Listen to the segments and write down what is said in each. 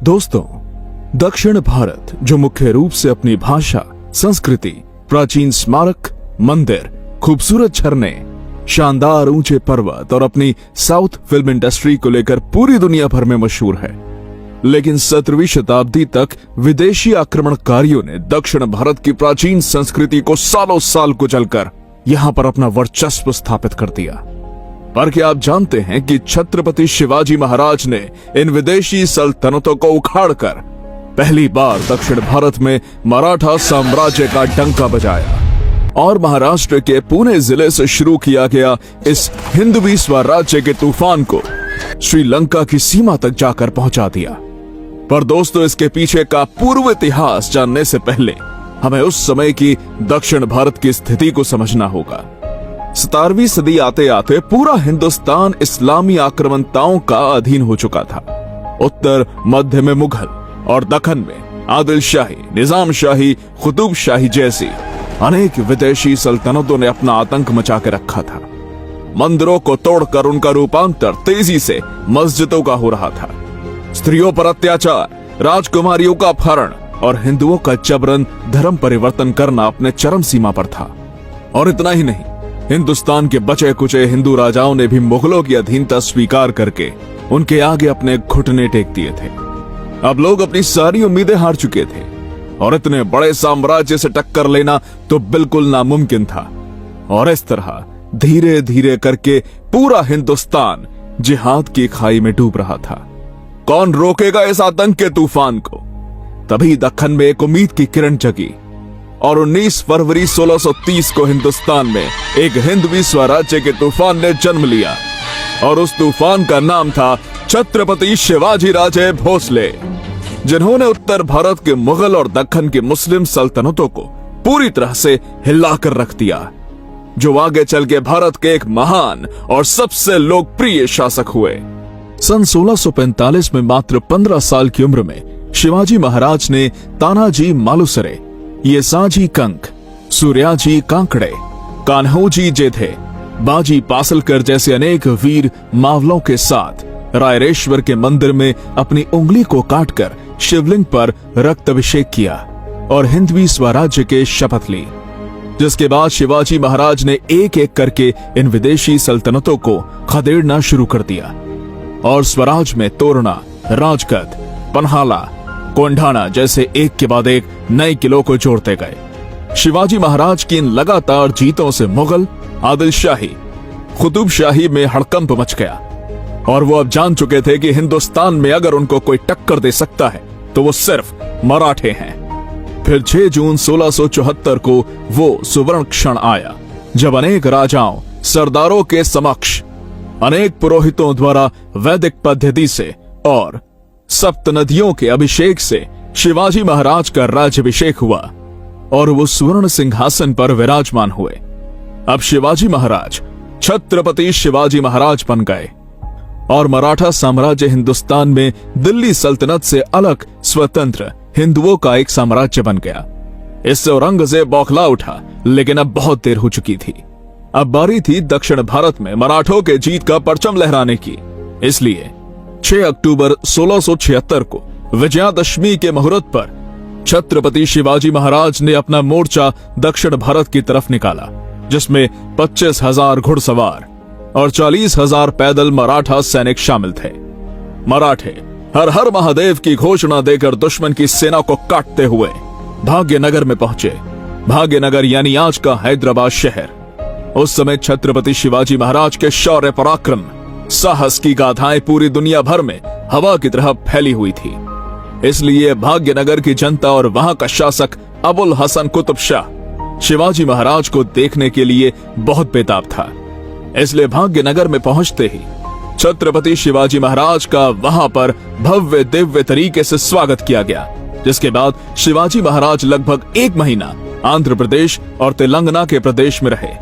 दोस्तों, दक्षिण भारत जो मुख्य रूप से अपनी भाषा, संस्कृति, प्राचीन स्मारक, मंदिर, खूबसूरत झरने, शानदार ऊंचे पर्वत और अपनी साउथ फिल्म इंडस्ट्री को लेकर पूरी दुनिया भर में मशहूर है, लेकिन 17वीं शताब्दी तक विदेशी आक्रमणकारियों ने दक्षिण भारत की प्राचीन संस्कृति को सालों साल कुचलकर यहां पर अपना वर्चस्व स्थापित कर दिया। पर क्या आप जानते हैं कि छत्रपति शिवाजी महाराज ने इन विदेशी सल्तनतों को उखाड़कर पहली बार दक्षिण भारत में मराठा साम्राज्य का डंका बजाया और महाराष्ट्र के पुणे जिले से शुरू किया गया इस हिंदवी स्वराज्य के तूफान को श्रीलंका की सीमा तक जाकर पहुंचा दिया। पर दोस्तों, इसके पीछे का पूर्व इतिहास जानने से पहले हमें उस समय की दक्षिण भारत की स्थिति को समझना होगा। 17वीं सदी आते आते पूरा हिंदुस्तान इस्लामी आक्रमणताओं का अधीन हो चुका था। उत्तर मध्य में मुगल और दक्खन में आदिल शाही, निजाम शाही, कुतुब शाही जैसी अनेक विदेशी सल्तनतों ने अपना आतंक मचा के रखा था। मंदिरों को तोड़कर उनका रूपांतर तेजी से मस्जिदों का हो रहा था। स्त्रियों पर अत्याचार, राजकुमारियों का अपहरण और हिंदुओं का जबरन धर्म परिवर्तन करना अपने चरम सीमा पर था। और इतना ही नहीं, हिंदुस्तान के बचे कुचे हिंदू राजाओं ने भी मुगलों की अधीनता स्वीकार करके उनके आगे अपने घुटने टेक दिए थे। अब लोग अपनी सारी उम्मीदें हार चुके थे और इतने बड़े साम्राज्य से टक्कर लेना तो बिल्कुल नामुमकिन था। और इस तरह धीरे धीरे करके पूरा हिंदुस्तान जिहाद की खाई में डूब रहा था। कौन रोकेगा इस आतंक के तूफान को? तभी दक्खन में एक उम्मीद की किरण जगी और 19 फरवरी 1630 को हिंदुस्तान में एक हिंदवी स्वराज्य के तूफान ने जन्म लिया और उस तूफान का नाम था छत्रपति शिवाजी राजे भोसले, जिन्होंने उत्तर भारत के मुगल और दक्खन की मुस्लिम सल्तनतों को पूरी तरह से हिलाकर रख दिया, जो आगे चल के भारत के एक महान और सबसे लोकप्रिय शासक हुए। सन 1645 में मात्र 15 साल की उम्र में शिवाजी महाराज ने तानाजी मालुसरे, ये साजी कंक, सूर्याजी कांकड़े, कान्होजी जेधे, बाजी पासलकर जैसे अनेक वीर मावलों के साथ रायरेश्वर के मंदिर में अपनी उंगली को काटकर शिवलिंग पर रक्त अभिषेक किया और हिंदवी स्वराज्य के शपथ ली। जिसके बाद शिवाजी महाराज ने एक एक करके इन विदेशी सल्तनतों को खदेड़ना शुरू कर दिया और स्वराज में तोरना, राजगद, पन्हाला, कोंढाना जैसे एक के बाद एक नए किलों को जोड़ते गए। शिवाजी महाराज की इन लगातार जीतों से मुगल, आदिल शाही, कुतुब शाही में हड़कंप मच गया और वो अब जान चुके थे कि हिंदुस्तान में अगर उनको कोई टक्कर दे सकता है तो वो सिर्फ मराठे हैं। फिर 6 जून 1674 को वो सुवर्ण क्षण आया जब अनेक राजाओं, सरदारों के समक्ष अनेक पुरोहितों द्वारा वैदिक पद्धति से और सप्त नदियों के अभिषेक से शिवाजी महाराज का राज्याभिषेक हुआ और वो स्वर्ण सिंहासन पर विराजमान हुए। अब शिवाजी महाराज छत्रपति शिवाजी महाराज बन गए और मराठा साम्राज्य हिंदुस्तान में दिल्ली सल्तनत से अलग स्वतंत्र हिंदुओं का एक साम्राज्य बन गया। इससे औरंगजेब बौखला उठा, लेकिन अब बहुत देर हो चुकी थी। अब बारी थी दक्षिण भारत में मराठों के जीत का परचम लहराने की। इसलिए 6 अक्टूबर 1676 को विजयादशमी के मुहूर्त पर छत्रपति शिवाजी महाराज ने अपना मोर्चा दक्षिण भारत की तरफ निकाला, जिसमें 25,000 घुड़सवार और 40,000 पैदल मराठा सैनिक शामिल थे। मराठे हर हर महादेव की घोषणा देकर दुश्मन की सेना को काटते हुए भाग्यनगर में पहुंचे। भाग्यनगर यानी आज का हैदराबाद शहर। उस समय छत्रपति शिवाजी महाराज के शौर्य, पराक्रम, साहस की गाथाएं पूरी दुनिया भर में हवा की तरह फैली हुई थी। इसलिए भाग्यनगर की जनता और वहां का शासक अबुल हसन कुतुब शाह शिवाजी महाराज को देखने के लिए बहुत बेताब था। इसलिए भाग्यनगर में पहुंचते ही छत्रपति शिवाजी महाराज का वहां पर भव्य दिव्य तरीके से स्वागत किया गया। जिसके बाद शिवाजी महाराज लगभग 1 महीना आंध्र प्रदेश और तेलंगाना के प्रदेश में रहे।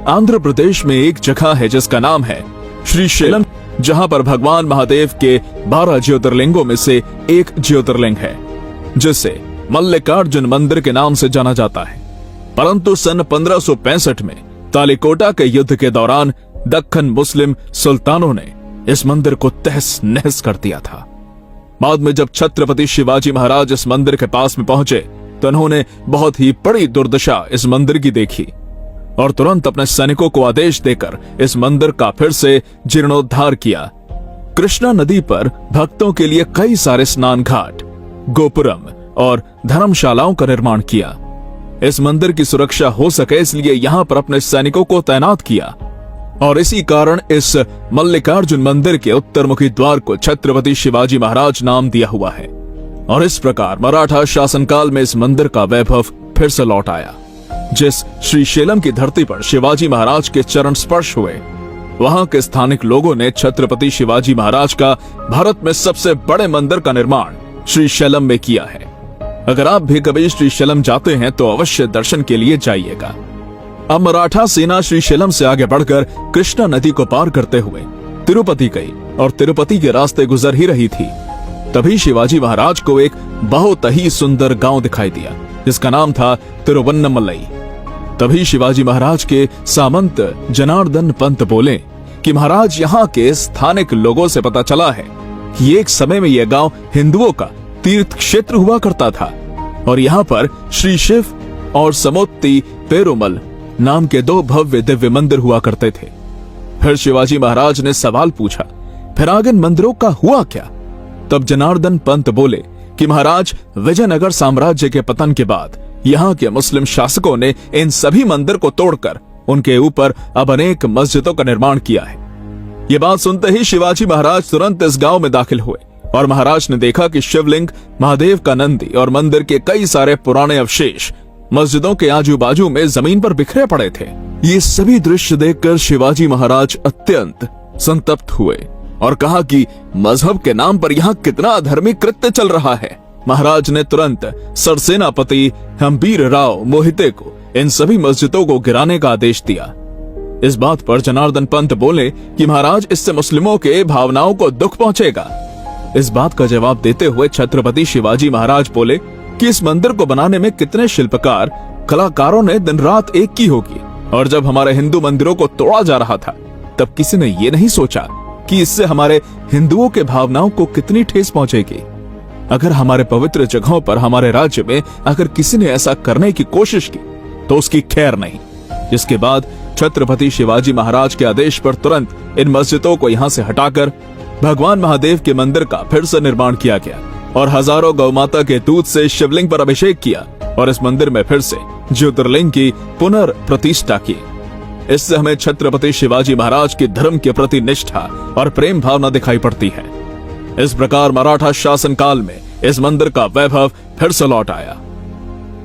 आंध्र प्रदेश में एक जगह है जिसका नाम है श्रीशैलम, जहां पर भगवान महादेव के 12 ज्योतिर्लिंगों में से एक ज्योतिर्लिंग है, जिसे मल्लिकार्जुन मंदिर के नाम से जाना जाता है। परंतु सन 1565 में तालिकोटा के युद्ध के दौरान दक्खन मुस्लिम सुल्तानों ने इस मंदिर को तहस नहस कर दिया था। बाद में जब छत्रपति शिवाजी महाराज इस मंदिर के पास में पहुंचे तो उन्होंने बहुत ही बड़ी दुर्दशा इस मंदिर की देखी और तुरंत अपने सैनिकों को आदेश देकर इस मंदिर का फिर से जीर्णोद्धार किया। कृष्णा नदी पर भक्तों के लिए कई सारे स्नान घाट, गोपुरम और धर्मशालाओं का निर्माण किया। इस मंदिर की सुरक्षा हो सके इसलिए यहां पर अपने सैनिकों को तैनात किया और इसी कारण इस मल्लिकार्जुन मंदिर के उत्तरमुखी द्वार को छत्रपति शिवाजी महाराज नाम दिया हुआ है। और इस प्रकार मराठा शासनकाल में इस मंदिर का वैभव फिर से लौट आया। जिस श्रीशैलम की धरती पर शिवाजी महाराज के चरण स्पर्श हुए, वहां के स्थानिक लोगों ने छत्रपति शिवाजी महाराज का भारत में सबसे बड़े मंदिर का निर्माण श्रीशैलम में किया है। अगर आप भी कभी श्रीशैलम जाते हैं तो अवश्य दर्शन के लिए जाइएगा। अब मराठा सेना श्रीशैलम से आगे बढ़कर कृष्णा नदी को पार करते हुए तिरुपति गई और तिरुपति के रास्ते गुजर ही रही थी, तभी शिवाजी महाराज को एक बहुत ही सुंदर गांव दिखाई दिया जिसका नाम था तिरुवन्नमलई। तभी शिवाजी महाराज के सामंत जनार्दन पंत बोले कि महाराज, यहाँ के स्थानिक लोगों से पता चला है कि एक समय में यह गांव हिंदुओं का तीर्थ क्षेत्र हुआ करता था और यहाँ पर श्री शिव और समोत्ती पेरुमल नाम के दो भव्य दिव्य मंदिर हुआ करते थे। फिर शिवाजी महाराज ने सवाल पूछा, फिर आगे इन मंदिरों का हुआ क्या? तब जनार्दन पंत बोले कि महाराज, विजयनगर साम्राज्य के पतन के बाद यहाँ के मुस्लिम शासकों ने इन सभी मंदिर को तोड़कर उनके ऊपर अब अनेक मस्जिदों का निर्माण किया है। ये बात सुनते ही शिवाजी महाराज तुरंत इस गांव में दाखिल हुए और महाराज ने देखा कि शिवलिंग, महादेव का नंदी और मंदिर के कई सारे पुराने अवशेष मस्जिदों के आजू बाजू में जमीन पर बिखरे पड़े थे। ये सभी दृश्य देखकर शिवाजी महाराज अत्यंत संतप्त हुए और कहा कि मजहब के नाम पर यहाँ कितना अधर्मी कृत्य चल रहा है। महाराज ने तुरंत सरसेनापति हम्बीर राव मोहिते को इन सभी मस्जिदों को गिराने का आदेश दिया। इस बात पर जनार्दन पंत बोले कि महाराज, इससे मुस्लिमों के भावनाओं को दुख पहुंचेगा। इस बात का जवाब देते हुए छत्रपति शिवाजी महाराज बोले कि इस मंदिर को बनाने में कितने शिल्पकार कलाकारों ने दिन रात एक की होगी और जब हमारे हिंदू मंदिरों को तोड़ा जा रहा था तब किसी ने ये नहीं सोचा कि इससे हमारे हिंदुओं के भावनाओं को कितनी ठेस पहुंचेगी। अगर हमारे पवित्र जगहों पर, हमारे राज्य में अगर किसी ने ऐसा करने की कोशिश की तो उसकी खैर नहीं। जिसके बाद छत्रपति शिवाजी महाराज के आदेश पर तुरंत इन मस्जिदों को यहाँ से हटाकर भगवान महादेव के मंदिर का फिर से निर्माण किया गया और हजारों गौमाता के दूध से शिवलिंग पर अभिषेक किया और इस मंदिर में फिर से ज्योतिर्लिंग की पुनर्प्रतिष्ठा की। इससे हमें छत्रपति शिवाजी महाराज के धर्म के प्रति निष्ठा और प्रेम भावना दिखाई पड़ती है। इस प्रकार मराठा शासन काल में इस मंदिर का वैभव फिर से लौट आया।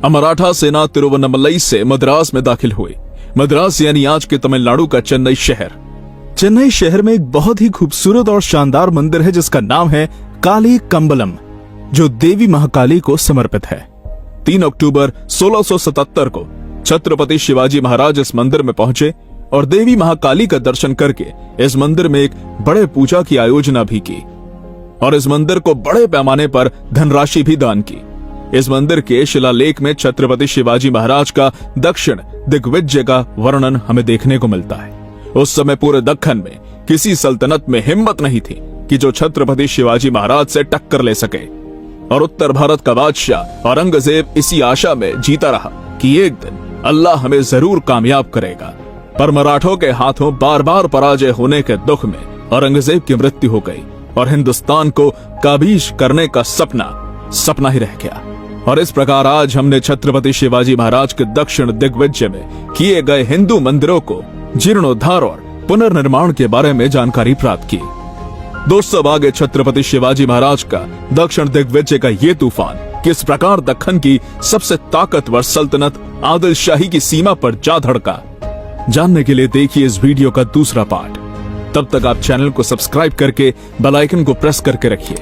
मराठा सेना तिरुवन्नमलई से मद्रास में दाखिल हुई। मद्रास यानी आज के तमिलनाडु का चेन्नई शहर। चेन्नई शहर में एक बहुत ही खूबसूरत और शानदार मंदिर है जिसका नाम है काली कंबलम, जो देवी महाकाली को समर्पित है। 3 अक्टूबर 1677 को छत्रपति शिवाजी महाराज इस मंदिर में पहुंचे और देवी महाकाली का दर्शन करके इस मंदिर में एक बड़े पूजा की आयोजना भी की और इस मंदिर को बड़े पैमाने पर धनराशि भी दान की। इस मंदिर के शिलालेख में छत्रपति शिवाजी महाराज का दक्षिण दिग्विजय का वर्णन हमें देखने को मिलता है। उस समय पूरे दक्खन में किसी सल्तनत में हिम्मत नहीं थी कि जो छत्रपति शिवाजी महाराज से टक्कर ले सके और उत्तर भारत का बादशाह औरंगजेब इसी आशा में जीता रहा कि एक दिन अल्लाह हमें जरूर कामयाब करेगा। पर मराठों के हाथों बार बार पराजय होने के दुख में औरंगजेब की मृत्यु हो गई और हिंदुस्तान को काबीज करने का सपना ही रह गया। और इस प्रकार आज हमने छत्रपति शिवाजी महाराज के दक्षिण दिग्विजय में किए गए हिंदू मंदिरों को जीर्णोद्धार और पुनर्निर्माण के बारे में जानकारी प्राप्त की। दोस्तों, आगे छत्रपति शिवाजी महाराज का दक्षिण दिग्विजय का ये तूफान किस प्रकार दक्खन की सबसे ताकतवर सल्तनत आदिल शाही की सीमा पर जा धड़का, जानने के लिए देखिए इस वीडियो का दूसरा पार्ट। तब तक आप चैनल को सब्सक्राइब करके बेल आइकन को प्रेस करके रखिए